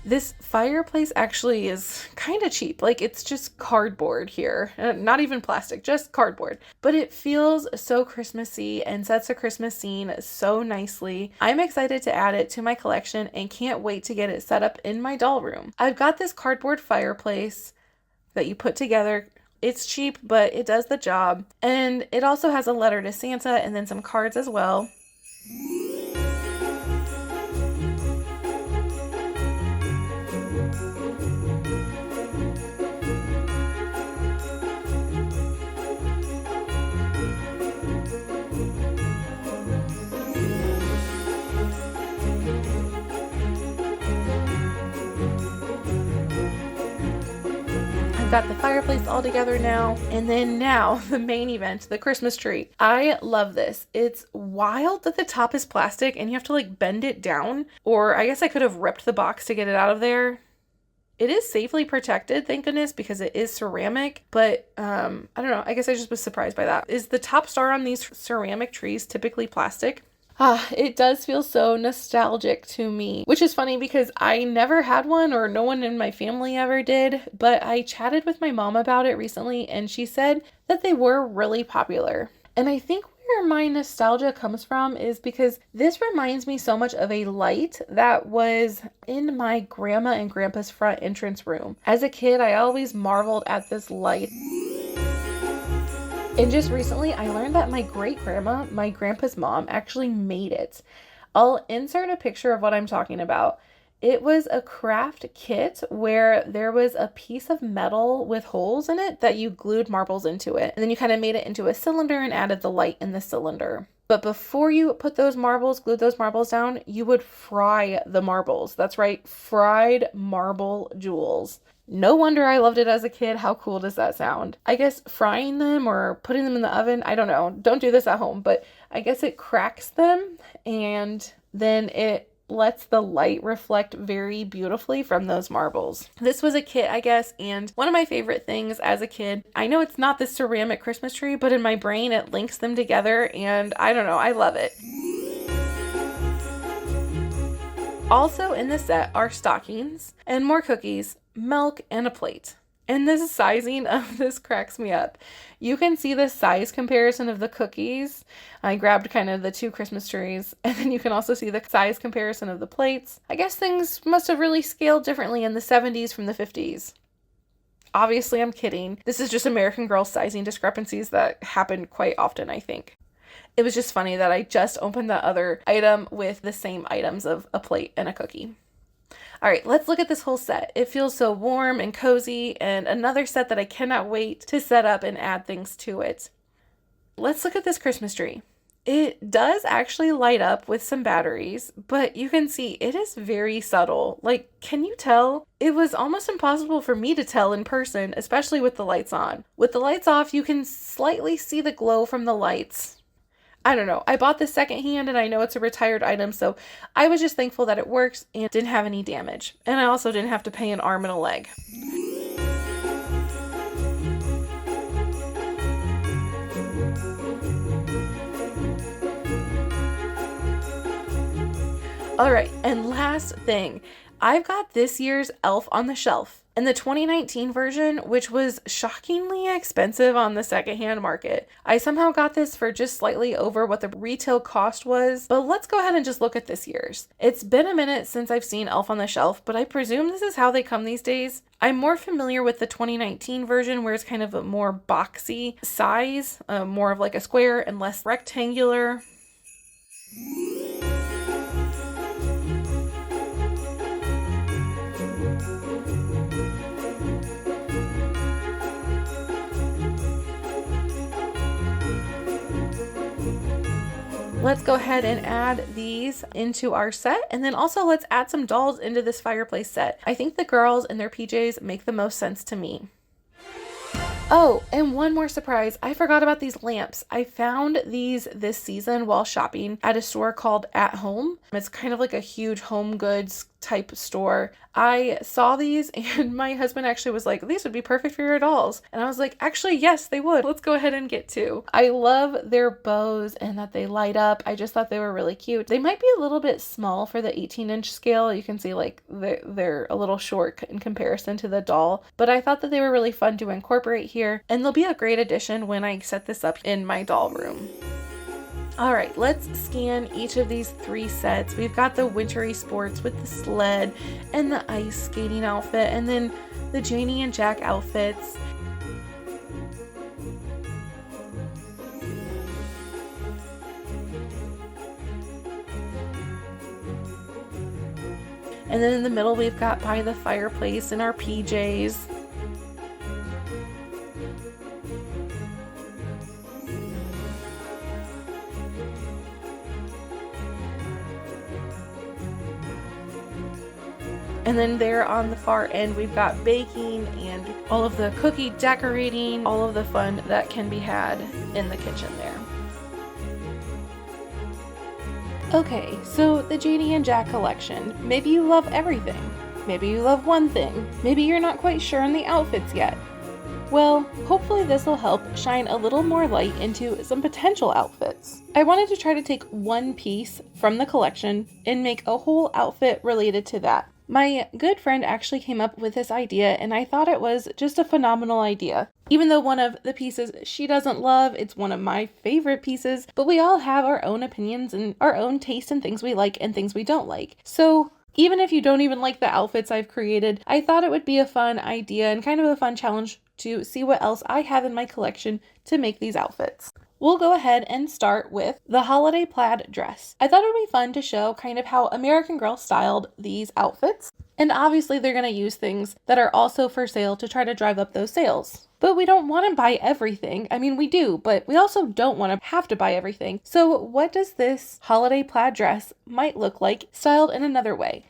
This fireplace actually is kind of cheap. Like, it's just cardboard here. Not even plastic, just cardboard. But it feels so Christmassy and sets a Christmas scene so nicely. I'm excited to add it to my collection and can't wait to get it set up in my doll room. I've got this cardboard fireplace that you put together. It's cheap, but it does the job. And it also has a letter to Santa and then some cards as well. Got the fireplace all together now, and then now the main event, the Christmas tree. I love this. It's wild that the top is plastic and you have to like bend it down, or I guess I could have ripped the box to get it out of there. It is safely protected, thank goodness, because it is ceramic, but I don't know, I guess I just was surprised by that. Is the top star on these ceramic trees typically plastic? It does feel so nostalgic to me, which is funny because I never had one or no one in my family ever did, but I chatted with my mom about it recently and she said that they were really popular. And I think where my nostalgia comes from is because this reminds me so much of a light that was in my grandma and grandpa's front entrance room. As a kid, I always marveled at this light. And just recently, I learned that my great-grandma, my grandpa's mom, actually made it. I'll insert a picture of what I'm talking about. It was a craft kit where there was a piece of metal with holes in it that you glued marbles into it. And then you kind of made it into a cylinder and added the light in the cylinder. But before you put those marbles, glued those marbles down, you would fry the marbles. That's right, fried marble jewels. No wonder I loved it as a kid. How cool does that sound? I guess frying them or putting them in the oven, I don't know. Don't do this at home, but I guess it cracks them and then it lets the light reflect very beautifully from those marbles. This was a kit, I guess, and one of my favorite things as a kid, I know it's not the ceramic Christmas tree, but in my brain it links them together and I don't know, I love it. Also in the set are stockings and more cookies, milk, and a plate. And this sizing of this cracks me up. You can see the size comparison of the cookies. I grabbed kind of the two Christmas trees, and then you can also see the size comparison of the plates. I guess things must have really scaled differently in the 70s from the 50s. Obviously, I'm kidding. This is just American Girl sizing discrepancies that happen quite often, I think. It was just funny that I just opened the other item with the same items of a plate and a cookie. All right, let's look at this whole set. It feels so warm and cozy, and another set that I cannot wait to set up and add things to it. Let's look at this Christmas tree. It does actually light up with some batteries, but you can see it is very subtle. Like, can you tell? It was almost impossible for me to tell in person, especially with the lights on. With the lights off, you can slightly see the glow from the lights. I don't know. I bought this secondhand and I know it's a retired item, so I was just thankful that it works and didn't have any damage. And I also didn't have to pay an arm and a leg. All right, and last thing, I've got this year's Elf on the Shelf. And the 2019 version, which was shockingly expensive on the secondhand market. I somehow got this for just slightly over what the retail cost was, but let's go ahead and just look at this year's. It's been a minute since I've seen Elf on the Shelf, but I presume this is how they come these days. I'm more familiar with the 2019 version where it's kind of a more boxy size, more of like a square and less rectangular. Let's go ahead and add these into our set, and then also let's add some dolls into this fireplace set. I think the girls in their PJs make the most sense to me. Oh, and one more surprise. I forgot about these lamps. I found these this season while shopping at a store called At Home. It's kind of like a huge home goods type store. I saw these and my husband actually was like, these would be perfect for your dolls. And I was like, actually, yes, they would. Let's go ahead and get two. I love their bows and that they light up. I just thought they were really cute. They might be a little bit small for the 18-inch scale. You can see like they're a little short in comparison to the doll, but I thought that they were really fun to incorporate here, and they'll be a great addition when I set this up in my doll room. All right, let's scan each of these 3 sets. We've got the wintry sports with the sled and the ice skating outfit, and then the Janie and Jack outfits. And then in the middle, we've got by the fireplace in our PJs. And then there on the far end, we've got baking and all of the cookie decorating, all of the fun that can be had in the kitchen there. Okay, so the Janie and Jack collection. Maybe you love everything. Maybe you love one thing. Maybe you're not quite sure on the outfits yet. Well, hopefully this will help shine a little more light into some potential outfits. I wanted to try to take one piece from the collection and make a whole outfit related to that. My good friend actually came up with this idea, and I thought it was just a phenomenal idea. Even though one of the pieces she doesn't love, it's one of my favorite pieces, but we all have our own opinions and our own taste in things we like and things we don't like. So even if you don't even like the outfits I've created, I thought it would be a fun idea and kind of a fun challenge to see what else I have in my collection to make these outfits. We'll go ahead and start with the holiday plaid dress. I thought it would be fun to show kind of how American Girl styled these outfits. And obviously they're going to use things that are also for sale to try to drive up those sales. But we don't want to buy everything. I mean, we do, but we also don't want to have to buy everything. So what does this holiday plaid dress might look like styled in another way?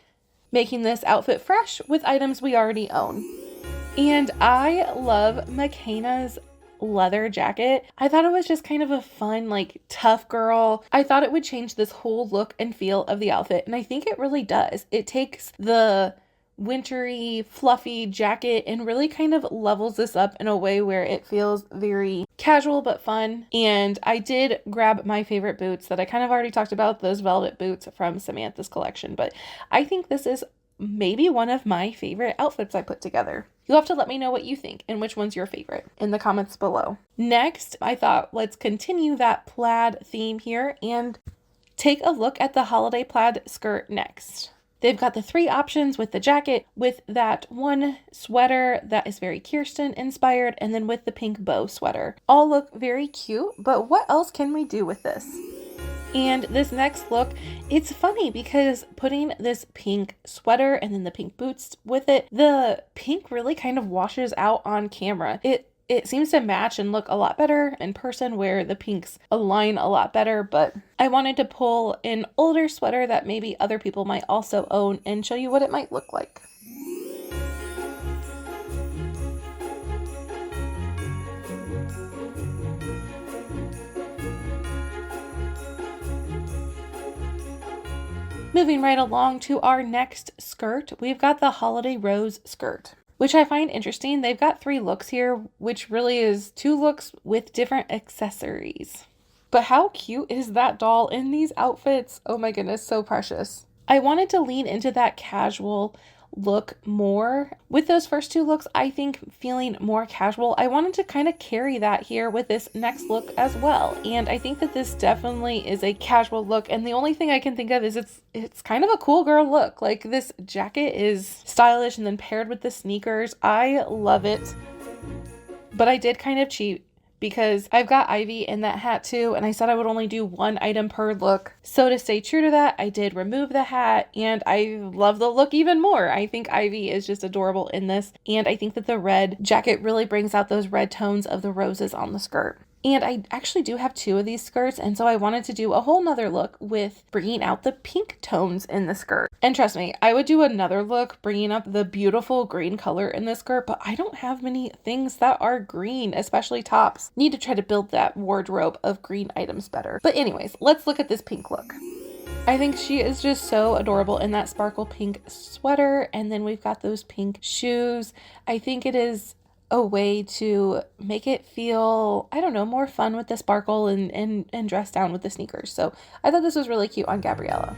Making this outfit fresh with items we already own. And I love McKenna's leather jacket. I thought it was just kind of a fun, like, tough girl. I thought it would change this whole look and feel of the outfit, and I think it really does. It takes the wintry, fluffy jacket and really kind of levels this up in a way where it feels very casual but fun. And I did grab my favorite boots that I kind of already talked about, those velvet boots from Samantha's collection, but I think this is maybe one of my favorite outfits I put together. You'll have to let me know what you think and which one's your favorite in the comments below. Next, I thought let's continue that plaid theme here and take a look at the holiday plaid skirt next. They've got the 3 options with the jacket, with that one sweater that is very Kirsten inspired, and then with the pink bow sweater. All look very cute, but what else can we do with this? And this next look, it's funny because putting this pink sweater and then the pink boots with it, the pink really kind of washes out on camera. It seems to match and look a lot better in person where the pinks align a lot better, but I wanted to pull an older sweater that maybe other people might also own and show you what it might look like. Moving right along to our next skirt, we've got the holiday rose skirt, which I find interesting. They've got 3 looks here, which really is 2 looks with different accessories. But how cute is that doll in these outfits? Oh my goodness, so precious. I wanted to lean into that casual look more. With those first 2 looks, I think feeling more casual, I wanted to kind of carry that here with this next look as well. And I think that this definitely is a casual look. And the only thing I can think of is it's kind of a cool girl look. Like, this jacket is stylish and then paired with the sneakers. I love it. But I did kind of cheat because I've got Ivy in that hat too, and I said I would only do 1 item per look. So to stay true to that, I did remove the hat, and I love the look even more. I think Ivy is just adorable in this, and I think that the red jacket really brings out those red tones of the roses on the skirt. And I actually do have 2 of these skirts, and so I wanted to do a whole nother look with bringing out the pink tones in the skirt. And trust me, I would do another look bringing up the beautiful green color in this skirt, but I don't have many things that are green, especially tops. Need to try to build that wardrobe of green items better. But anyways, let's look at this pink look. I think she is just so adorable in that sparkle pink sweater, and then we've got those pink shoes. I think it is a way to make it feel, I don't know, more fun with the sparkle and dress down with the sneakers. So I thought this was really cute on Gabriella.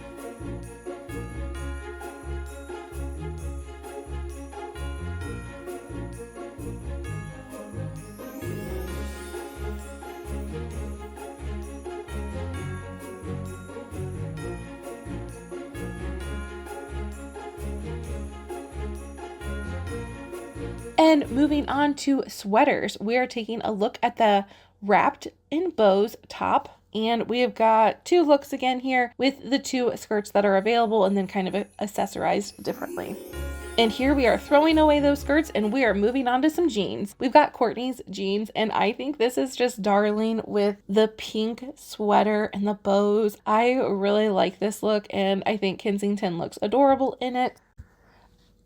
And moving on to sweaters, we are taking a look at the wrapped in bows top. And we have got 2 looks again here with the 2 skirts that are available and then kind of accessorized differently. And here we are throwing away those skirts and we are moving on to some jeans. We've got Courtney's jeans, and I think this is just darling with the pink sweater and the bows. I really like this look, and I think Kensington looks adorable in it.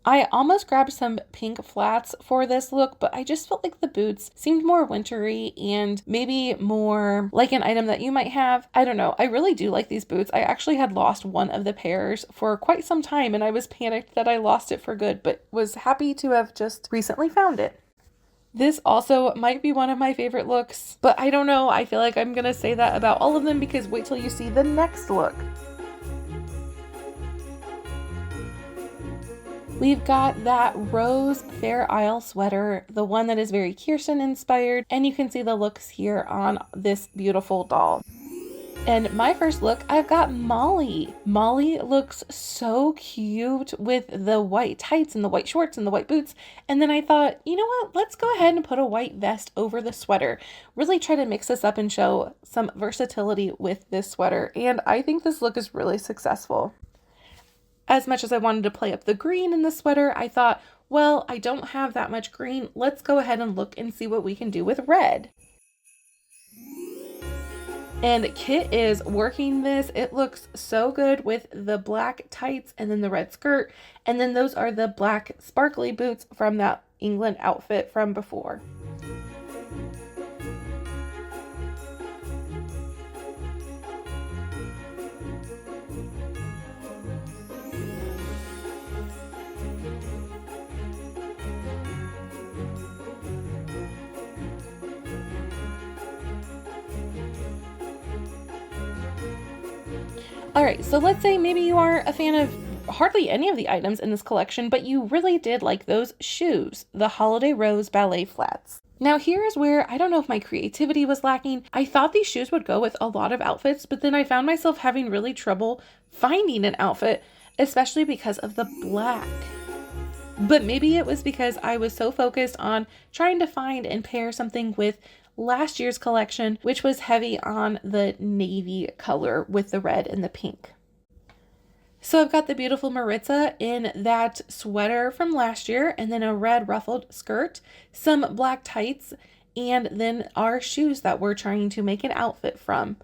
I almost grabbed some pink flats for this look, but I just felt like the boots seemed more wintry and maybe more like an item that you might have. I don't know. I really do like these boots. I actually had lost one of the pairs for quite some time, and I was panicked that I lost it for good, but was happy to have just recently found it. This also might be one of my favorite looks, but I don't know. I feel like I'm going to say that about all of them because wait till you see the next look. We've got that rose Fair Isle sweater, the one that is very Kirsten inspired, and you can see the looks here on this beautiful doll. And my first look, I've got Molly. Molly looks so cute with the white tights and the white shorts and the white boots. And then I thought, you know what, let's go ahead and put a white vest over the sweater. Really try to mix this up and show some versatility with this sweater. And I think this look is really successful. As much as I wanted to play up the green in the sweater, I thought, well, I don't have that much green. Let's go ahead and look and see what we can do with red. And Kit is working this. It looks so good with the black tights and then the red skirt. And then those are the black sparkly boots from that England outfit from before. All right, so let's say maybe you are a fan of hardly any of the items in this collection, but you really did like those shoes, the Holiday Rose Ballet Flats. Now here is where I don't know if my creativity was lacking. I thought these shoes would go with a lot of outfits, but then I found myself having really trouble finding an outfit, especially because of the black. But maybe it was because I was so focused on trying to find and pair something with last year's collection, which was heavy on the navy color with the red and the pink. So I've got the beautiful Maritza in that sweater from last year, and then a red ruffled skirt, some black tights, and then our shoes that we're trying to make an outfit from.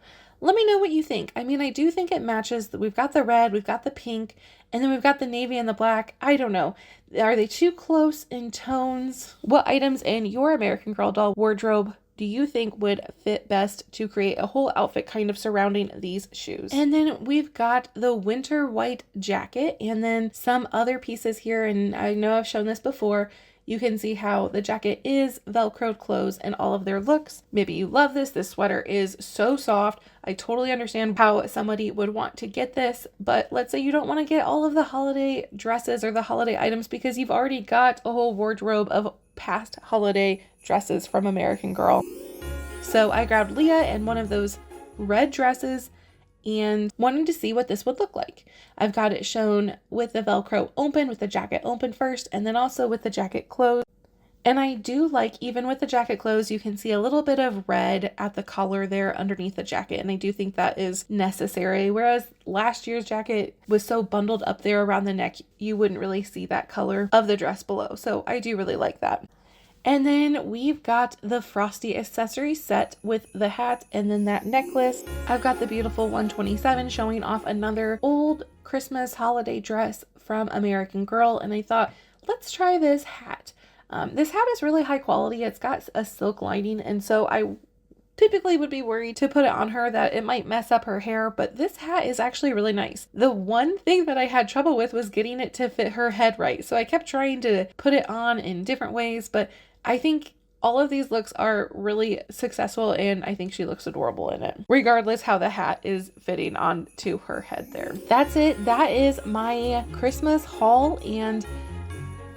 Let me know what you think. I mean, I do think it matches. We've got the red, we've got the pink, and then we've got the navy and the black. I don't know. Are they too close in tones? What items in your American Girl doll wardrobe do you think would fit best to create a whole outfit kind of surrounding these shoes? And then we've got the winter white jacket and then some other pieces here. And I know I've shown this before. You can see how the jacket is Velcroed closed and all of their looks. Maybe you love this. This sweater is so soft. I totally understand how somebody would want to get this, but let's say you don't want to get all of the holiday dresses or the holiday items because you've already got a whole wardrobe of past holiday dresses from American Girl. So I grabbed Leah and one of those red dresses and wanted to see what this would look like. I've got it shown with the Velcro open, with the jacket open first, and then also with the jacket closed. And I do like, even with the jacket closed, you can see a little bit of red at the collar there underneath the jacket. And I do think that is necessary. Whereas last year's jacket was so bundled up there around the neck, you wouldn't really see that color of the dress below. So I do really like that. And then we've got the Frosty accessory set with the hat and then that necklace. I've got the beautiful 127 showing off another old Christmas holiday dress from American Girl. And I thought, let's try this hat. This hat is really high quality. It's got a silk lining, and so I typically would be worried to put it on her that it might mess up her hair, but this hat is actually really nice. The one thing that I had trouble with was getting it to fit her head right. So I kept trying to put it on in different ways, but I think all of these looks are really successful, and I think she looks adorable in it, regardless how the hat is fitting onto her head there. That's it. That is my Christmas haul, and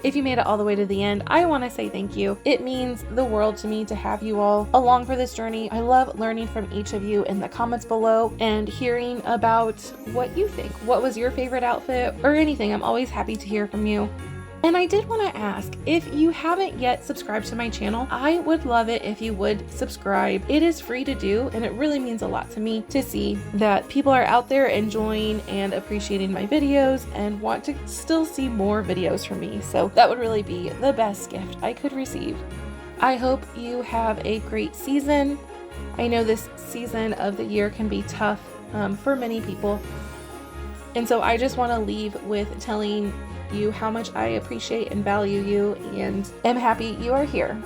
if you made it all the way to the end, I want to say thank you. It means the world to me to have you all along for this journey. I love learning from each of you in the comments below and hearing about what you think. What was your favorite outfit or anything? I'm always happy to hear from you. And I did want to ask, if you haven't yet subscribed to my channel, I would love it if you would subscribe. It is free to do, and it really means a lot to me to see that people are out there enjoying and appreciating my videos and want to still see more videos from me. So that would really be the best gift I could receive. I hope you have a great season. I know this season of the year can be tough for many people. And so I just want to leave with telling you how much I appreciate and value you and am happy you are here.